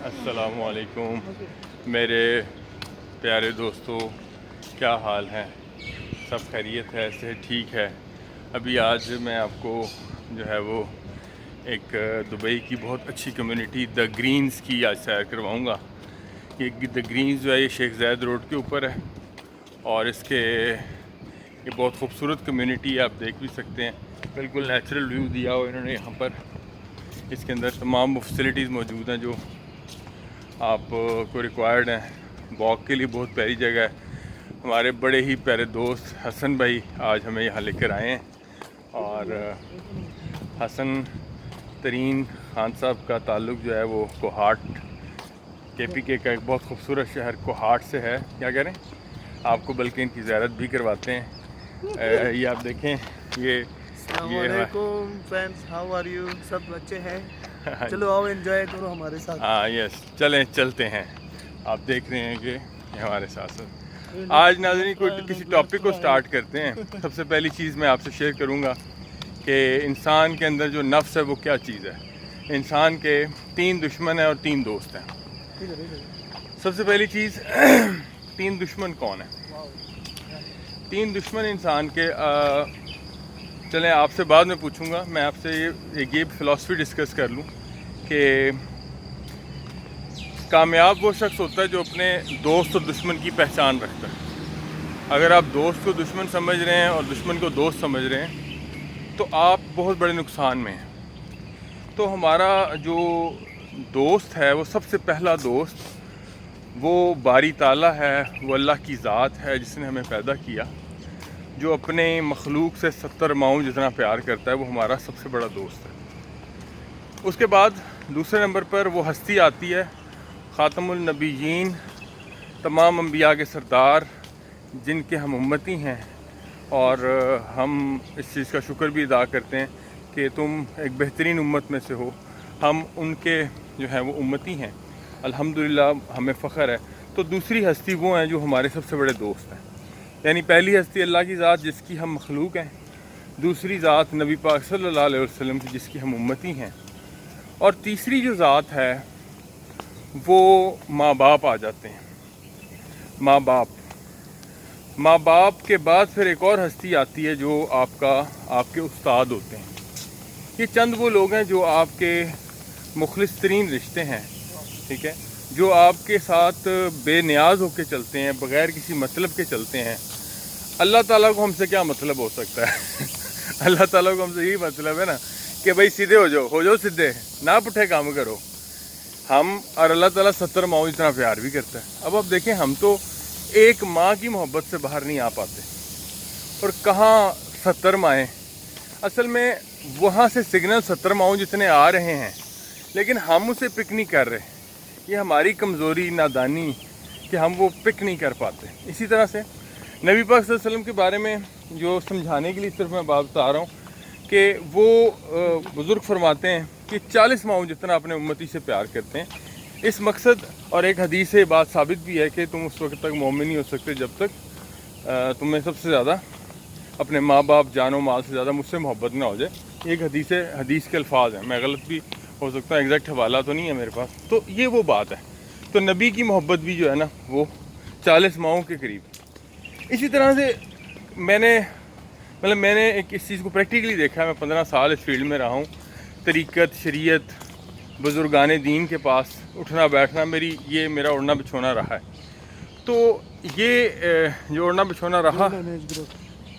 السلام علیکم میرے پیارے دوستو، کیا حال ہیں؟ سب خیریت ہے؟ صحت ٹھیک ہے؟ ابھی آج میں آپ کو جو ہے وہ ایک دبئی کی بہت اچھی کمیونٹی دا گرینز کی آج سیر کرواؤں گا۔ یہ دا گرینز جو ہے یہ شیخ زاید روڈ کے اوپر ہے، اور اس کے یہ بہت خوبصورت کمیونٹی ہے، آپ دیکھ بھی سکتے ہیں۔ بالکل نیچرل ویو دیا ہوا انہوں نے یہاں پر۔ اس کے اندر تمام فیسلٹیز موجود ہیں جو آپ کو ریکوائرڈ ہیں۔ واک کے لیے بہت پیاری جگہ ہے۔ ہمارے بڑے ہی پیارے دوست حسن بھائی آج ہمیں یہاں لے کر آئے ہیں، اور حسن ترین خان صاحب کا تعلق جو ہے وہ کوہاٹ کے پی کے کا ایک بہت خوبصورت شہر کوہاٹ سے ہے۔ کیا کہہ رہے ہیں آپ کو؟ بلکہ ان کی زیارت بھی کرواتے ہیں۔ یہ آپ دیکھیں، یہ السلام علیکم فرینڈس، ہاؤ آر یو؟ سب اچھے ہیں؟ چلو آؤ انجوائے کرو ہمارے ساتھ۔ ہاں یس، چلیں چلتے ہیں۔ آپ دیکھ رہے ہیں کہ یہ ہمارے ساتھ ساتھ آج ناظرین کوئی کسی ٹاپک کو سٹارٹ کرتے ہیں۔ سب سے پہلی چیز میں آپ سے شیئر کروں گا کہ انسان کے اندر جو نفس ہے وہ کیا چیز ہے۔ انسان کے 3 دشمن ہیں اور 3 دوست ہیں۔ سب سے پہلی چیز، 3 دشمن کون ہیں؟ 3 دشمن انسان کے چلیں آپ سے بعد میں پوچھوں گا۔ میں آپ سے یہ فلاسفی ڈسکس کر لوں کہ کامیاب وہ شخص ہوتا ہے جو اپنے دوست اور دشمن کی پہچان رکھتا ہے۔ اگر آپ دوست کو دشمن سمجھ رہے ہیں اور دشمن کو دوست سمجھ رہے ہیں تو آپ بہت بڑے نقصان میں ہیں۔ تو ہمارا جو دوست ہے وہ سب سے پہلا دوست وہ باری تعالیٰ ہے، وہ اللہ کی ذات ہے جس نے ہمیں پیدا کیا، جو اپنے مخلوق سے 70 ماؤں جتنا پیار کرتا ہے، وہ ہمارا سب سے بڑا دوست ہے۔ اس کے بعد دوسرے نمبر پر وہ ہستی آتی ہے، خاتم النبیین، تمام انبیاء کے سردار، جن کے ہم امتی ہیں، اور ہم اس چیز کا شکر بھی ادا کرتے ہیں کہ تم ایک بہترین امت میں سے ہو۔ ہم ان کے جو ہیں وہ امتی ہیں، الحمدللہ ہمیں فخر ہے۔ تو دوسری ہستی وہ ہیں جو ہمارے سب سے بڑے دوست ہیں۔ یعنی پہلی ہستی اللہ کی ذات جس کی ہم مخلوق ہیں، دوسری ذات نبی پاک صلی اللہ علیہ وسلم کی جس کی ہم امتی ہیں، اور تیسری جو ذات ہے وہ ماں باپ آ جاتے ہیں۔ ماں باپ کے بعد پھر ایک اور ہستی آتی ہے جو آپ کے استاد ہوتے ہیں۔ یہ چند وہ لوگ ہیں جو آپ کے مخلص ترین رشتے ہیں، ٹھیک ہے، جو آپ کے ساتھ بے نیاز ہو کے چلتے ہیں، بغیر کسی مطلب کے چلتے ہیں۔ اللہ تعالیٰ کو ہم سے کیا مطلب ہو سکتا ہے؟ اللہ تعالیٰ کو ہم سے یہی مطلب ہے نا کہ بھائی سیدھے ہو جاؤ سیدھے، نہ پٹھے کام کرو۔ ہم اور اللہ تعالیٰ 70 ماؤں اتنا پیار بھی کرتا ہے۔ اب آپ دیکھیں، ہم تو ایک ماں کی محبت سے باہر نہیں آ پاتے، اور کہاں 70 مائیں۔ اصل میں وہاں سے سگنل 70 ماؤں جتنے آ رہے ہیں، لیکن ہم اسے پک نہیں کر رہے۔ یہ ہماری کمزوری، نادانی کہ ہم وہ پک نہیں کر پاتے۔ اسی طرح سے نبی پاک صلی اللہ علیہ وسلم کے بارے میں جو سمجھانے کے لیے صرف میں بات بتا رہا ہوں کہ وہ بزرگ فرماتے ہیں کہ 40 ماؤں جتنا اپنے امتی سے پیار کرتے ہیں۔ اس مقصد اور ایک حدیث سے بات ثابت بھی ہے کہ تم اس وقت تک مومن نہیں ہو سکتے جب تک تمہیں سب سے زیادہ اپنے ماں باپ، جان و مال سے زیادہ مجھ سے محبت نہ ہو جائے۔ ایک حدیث کے الفاظ ہیں، میں غلط بھی ہو سکتا ہوں، ایگزیکٹ حوالہ تو نہیں ہے میرے پاس۔ تو یہ وہ بات ہے۔ تو نبی کی محبت بھی جو ہے نا وہ 40 ماؤں کے قریب۔ اسی طرح سے میں نے ایک اس چیز کو پریکٹیکلی دیکھا ہے۔ میں 15 سال اس فیلڈ میں رہا ہوں۔ طریقت، شریعت، بزرگان دین کے پاس اٹھنا بیٹھنا میرا اڑنا بچھونا رہا ہے۔ تو یہ جو اڑنا بچھونا رہا،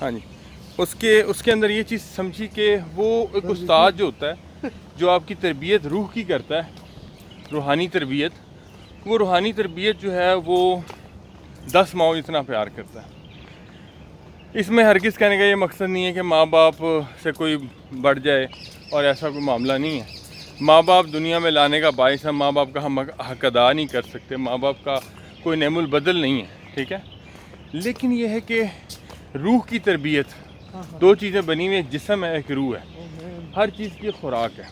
ہاں جی، اس کے اندر یہ چیز سمجھی کہ وہ ایک استاد جو ہوتا ہے، جو آپ کی تربیت روح کی کرتا ہے، روحانی تربیت، وہ روحانی تربیت جو ہے وہ 10 ماؤں اتنا پیار کرتا ہے۔ اس میں ہرگز کہنے کا یہ مقصد نہیں ہے کہ ماں باپ سے کوئی بڑھ جائے، اور ایسا کوئی معاملہ نہیں ہے۔ ماں باپ دنیا میں لانے کا باعث ہے، ماں باپ کا ہم حق ادا نہیں کر سکتے، ماں باپ کا کوئی نعم البدل نہیں ہے، ٹھیک ہے۔ لیکن یہ ہے کہ روح کی تربیت، 2 چیزیں بنی ہوئی، ایک جسم ہے، ایک روح ہے۔ ہر چیز کی خوراک ہے،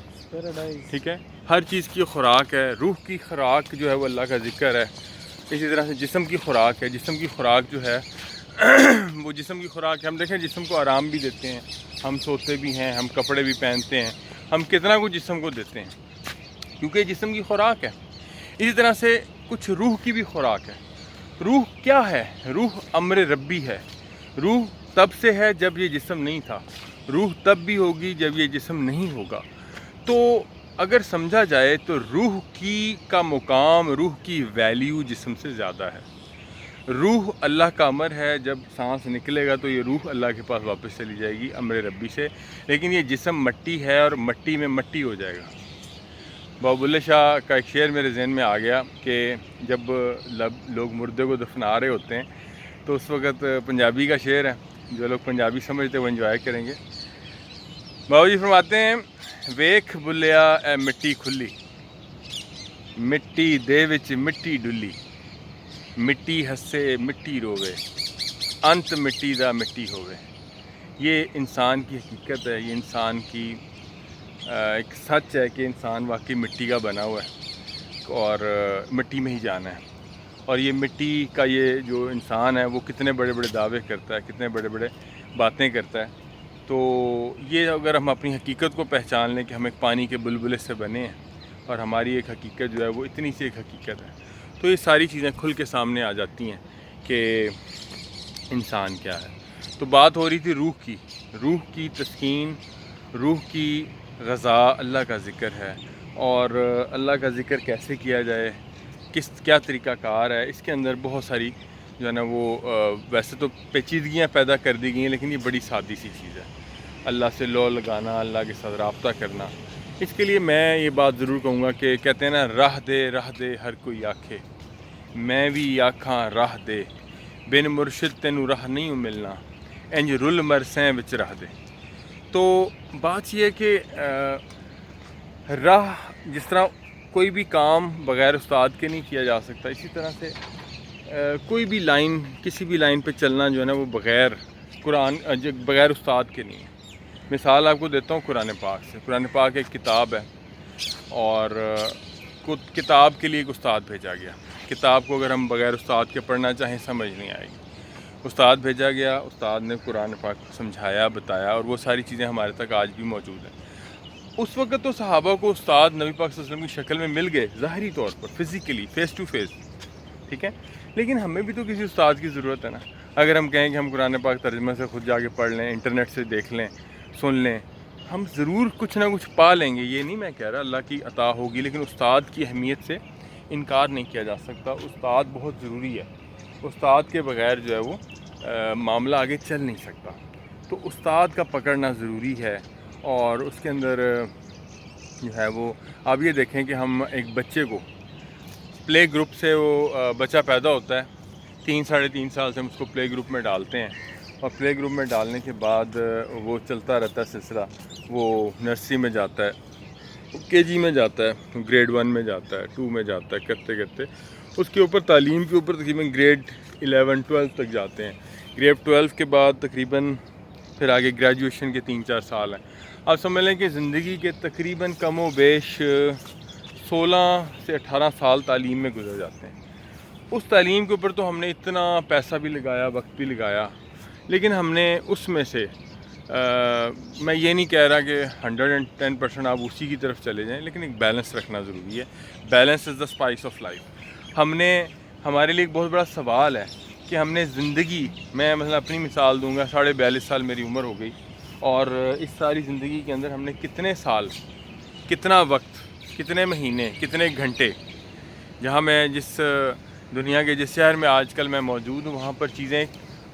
ٹھیک ہے، ہر چیز کی خوراک ہے۔ روح کی خوراک جو ہے وہ اللہ کا ذکر ہے۔ اسی طرح سے جسم کی خوراک ہے۔ جسم کی خوراک جو ہے وہ جسم کی خوراک ہے، ہم دیکھیں جسم کو آرام بھی دیتے ہیں، ہم سوتے بھی ہیں، ہم کپڑے بھی پہنتے ہیں، ہم کتنا کچھ جسم کو دیتے ہیں، کیونکہ جسم کی خوراک ہے۔ اسی طرح سے کچھ روح کی بھی خوراک ہے. روح کیا ہے؟ روح امر ربی ہے. روح تب سے ہے جب یہ جسم نہیں تھا، روح تب بھی ہوگی جب یہ جسم نہیں ہوگا. تو اگر سمجھا جائے تو روح کا مقام، روح کی ویلیو جسم سے زیادہ ہے. روح اللہ کا امر ہے، جب سانس نکلے گا تو یہ روح اللہ کے پاس واپس چلی جائے گی امر ربی سے. لیکن یہ جسم مٹی ہے اور مٹی میں مٹی ہو جائے گا. بابا بلے شاہ کا ایک شعر میرے ذہن میں آ گیا کہ جب لوگ مردے کو دفنا رہے ہوتے ہیں تو اس وقت پنجابی کا شعر ہے، جو لوگ پنجابی سمجھتے ہیں وہ انجوائے کریں گے. بابا جی فرماتے ہیں، ویکھ بلیا اے مٹی کھلی، مٹی دے وچ مٹی ڈلی، مٹی ہسے مٹی روے، انت مٹی دا مٹی ہووے. یہ انسان کی حقیقت ہے، یہ انسان کی ایک سچ ہے کہ انسان واقعی مٹی کا بنا ہوا ہے اور مٹی میں ہی جانا ہے. اور یہ مٹی کا یہ جو انسان ہے وہ کتنے بڑے بڑے دعوے کرتا ہے، کتنے بڑے بڑے باتیں کرتا ہے. تو یہ اگر ہم اپنی حقیقت کو پہچان لیں کہ ہم ایک پانی کے بلبلے سے بنے ہیں اور ہماری ایک حقیقت جو ہے وہ اتنی سی ایک حقیقت ہے، تو یہ ساری چیزیں کھل کے سامنے آ جاتی ہیں کہ انسان کیا ہے. تو بات ہو رہی تھی روح کی تسکین، روح کی غذا اللہ کا ذکر ہے. اور اللہ کا ذکر کیسے کیا جائے، کیا طریقہ کار ہے، اس کے اندر بہت ساری جو ہے نا وہ ویسے تو پیچیدگیاں پیدا کر دی گئی ہیں، لیکن یہ بڑی سادی سی چیز ہے. اللہ سے لو لگانا، اللہ کے ساتھ رابطہ کرنا. اس کے لیے میں یہ بات ضرور کہوں گا کہ کہتے ہیں نا، راہ دے ہر کوئی آکھے، میں بھی آکھاں راہ دے، بن مرشد تینوں راہ نہیں ملنا، انج رل مرسیں وچ راہ دے. تو بات یہ ہے کہ راہ، جس طرح کوئی بھی کام بغیر استاد کے نہیں کیا جا سکتا، اسی طرح سے کوئی بھی لائن، کسی بھی لائن پہ چلنا جو ہے نا وہ بغیر بغیر استاد کے نہیں ہے. مثال آپ کو دیتا ہوں قرآن پاک سے. قرآن پاک ایک کتاب ہے اور کتاب کے لیے ایک استاد بھیجا گیا. کتاب کو اگر ہم بغیر استاد کے پڑھنا چاہیں سمجھ نہیں آئے گی. استاد بھیجا گیا، استاد نے قرآن پاک کو سمجھایا، بتایا، اور وہ ساری چیزیں ہمارے تک آج بھی موجود ہیں. اس وقت تو صحابہ کو استاد نبی پاک صلی اللہ علیہ وسلم کی شکل میں مل گئے، ظاہری طور پر، فزیکلی، فیس ٹو فیس، ٹھیک ہے. لیکن ہمیں بھی تو کسی استاد کی ضرورت ہے نا. اگر ہم کہیں کہ ہم قرآن پاک ترجمہ سے خود جا کے پڑھ لیں، انٹرنیٹ سے دیکھ لیں، سن لیں، ہم ضرور کچھ نہ کچھ پا لیں گے. یہ نہیں میں کہہ رہا، اللہ کی عطا ہوگی، لیکن استاد کی اہمیت سے انکار نہیں کیا جا سکتا. استاد بہت ضروری ہے. استاد کے بغیر جو ہے وہ معاملہ آگے چل نہیں سکتا. تو استاد کا پکڑنا ضروری ہے. اور اس کے اندر جو ہے وہ آپ یہ دیکھیں کہ ہم ایک بچے کو پلے گروپ سے، وہ بچہ پیدا ہوتا ہے 3-3.5 سال سے ہم اس کو پلے گروپ میں ڈالتے ہیں، اور پلے گروپ میں ڈالنے کے بعد وہ چلتا رہتا ہے سلسلہ. وہ نرسری میں جاتا ہے، KG میں جاتا ہے، گریڈ 1 میں جاتا ہے، 2 میں جاتا ہے، کرتے کرتے اس کے اوپر تعلیم کے اوپر تقریباً گریڈ 11-12 تک جاتے ہیں. گریڈ 12 کے بعد تقریباً پھر آگے گریجویشن کے 3-4 سال ہیں. آپ سمجھ لیں کہ زندگی کے تقریباً کم و بیش 16 سے 18 سال تعلیم میں گزر جاتے ہیں. اس تعلیم کے اوپر تو ہم نے اتنا پیسہ بھی لگایا، وقت بھی لگایا، لیکن ہم نے اس میں سے میں یہ نہیں کہہ رہا کہ 110% آپ اسی کی طرف چلے جائیں، لیکن ایک بیلنس رکھنا ضروری ہے. Balance is the spice of life. ہمارے لیے ایک بہت بڑا سوال ہے کہ ہم نے زندگی، میں مثلا اپنی مثال دوں گا، 42.5 سال میری عمر ہو گئی، اور اس ساری زندگی کے اندر ہم نے کتنے سال، کتنا وقت، کتنے مہینے، کتنے گھنٹے، جہاں میں جس دنیا کے جس شہر میں آج کل میں موجود ہوں، وہاں پر چیزیں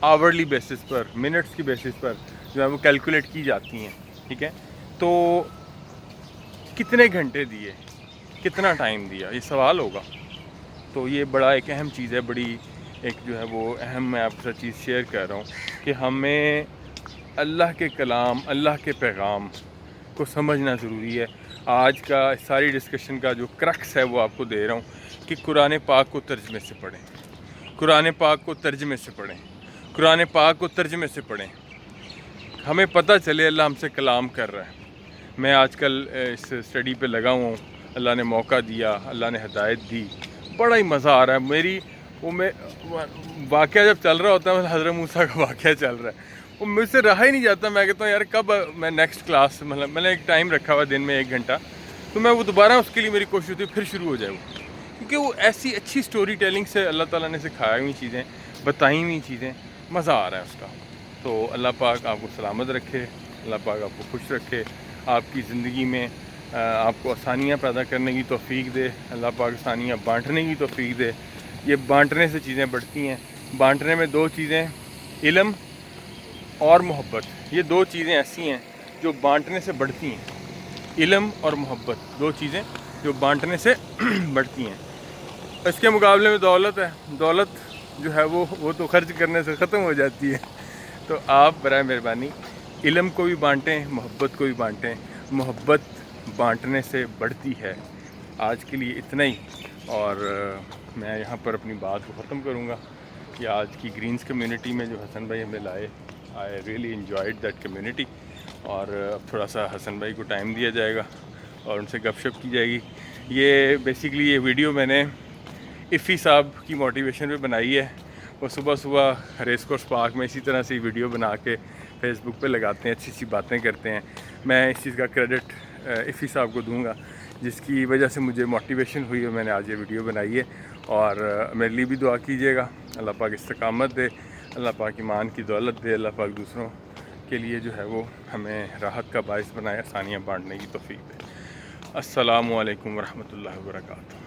آورلی بیسس پر، منٹس کی بیسس پر جو ہے وہ کیلکولیٹ کی جاتی ہیں، ٹھیک ہے. تو کتنے گھنٹے دیے، کتنا ٹائم دیا، یہ سوال ہوگا. تو یہ بڑا ایک اہم چیز ہے، بڑی ایک جو ہے وہ اہم، میں آپ کے ساتھ چیز شیئر کر رہا ہوں کہ ہمیں اللہ کے کلام، اللہ کے پیغام کو سمجھنا ضروری ہے. آج کا ساری ڈسکشن کا جو کرکس ہے وہ آپ کو دے رہا ہوں کہ قرآن پاک کو ترجمے سے پڑھیں، قرآن پاک کو ترجمے سے پڑھیں، قرآن پاک کو ترجمے سے پڑھیں. ہمیں پتہ چلے اللہ ہم سے کلام کر رہا ہے. میں آج کل اس اسٹڈی پہ لگا ہوں، اللہ نے موقع دیا، اللہ نے ہدایت دی، بڑا ہی مزہ آ رہا ہے. میں واقعہ جب چل رہا ہوتا ہے، حضرت موسیٰ کا واقعہ چل رہا ہے، وہ مجھ سے رہا ہی نہیں جاتا. میں کہتا ہوں یار کب میں نیکسٹ کلاس، مطلب میں نے ایک ٹائم رکھا ہوا دن میں 1 گھنٹہ، تو میں وہ دوبارہ اس کے لیے میری کوشش ہوتی ہے پھر شروع ہو جائے وہ، کیونکہ وہ ایسی اچھی سٹوری ٹیلنگ سے اللہ تعالیٰ نے سکھائی ہوئی چیزیں، بتائی ہوئی چیزیں، مزہ آ رہا ہے اس کا. تو اللہ پاک آپ کو سلامت رکھے، اللہ پاک آپ کو خوش رکھے، آپ کی زندگی میں آپ کو آسانیاں پیدا کرنے کی توفیق دے، اللہ پاک آسانیاں بانٹنے کی توفیق دے. یہ بانٹنے سے چیزیں بڑھتی ہیں. بانٹنے میں دو چیزیں، علم اور محبت، یہ دو چیزیں ایسی ہیں جو بانٹنے سے بڑھتی ہیں. علم اور محبت دو چیزیں جو بانٹنے سے بڑھتی ہیں. اس کے مقابلے میں دولت ہے، دولت جو ہے وہ تو خرچ کرنے سے ختم ہو جاتی ہے. تو آپ برائے مہربانی علم کو بھی بانٹیں، محبت کو بھی بانٹیں. محبت بانٹنے سے بڑھتی ہے. آج کے لیے اتنا ہی، اور میں یہاں پر اپنی بات کو ختم کروں گا کہ آج کی گرینز کمیونٹی میں جو حسن بھائی ہمیں لائے، I really enjoyed that community. اور اب تھوڑا سا حسن بھائی کو ٹائم دیا جائے گا اور ان سے گپ شپ کی جائے گی. یہ بیسیکلی یہ ویڈیو میں نے افی صاحب کی موٹیویشن پہ بنائی ہے. وہ صبح صبح ریس کورس پارک میں اسی طرح سے ویڈیو بنا کے فیس بک پہ لگاتے ہیں، اچھی اچھی باتیں کرتے ہیں. میں اس چیز کا کریڈٹ افی صاحب کو دوں گا، جس کی وجہ سے مجھے موٹیویشن ہوئی اور میں نے آج یہ ویڈیو بنائی ہے. اور میرے لیے بھی دعا کیجیے گا، اللہ پاک استقامت دے، اللہ پاک ایمان کی دولت دے، اللہ پاک دوسروں کے لیے جو ہے وہ ہمیں راحت کا باعث بنائے، آسانیاں بانٹنے کی توفیق دے. السلام علیکم ورحمۃ اللہ وبرکاتہ.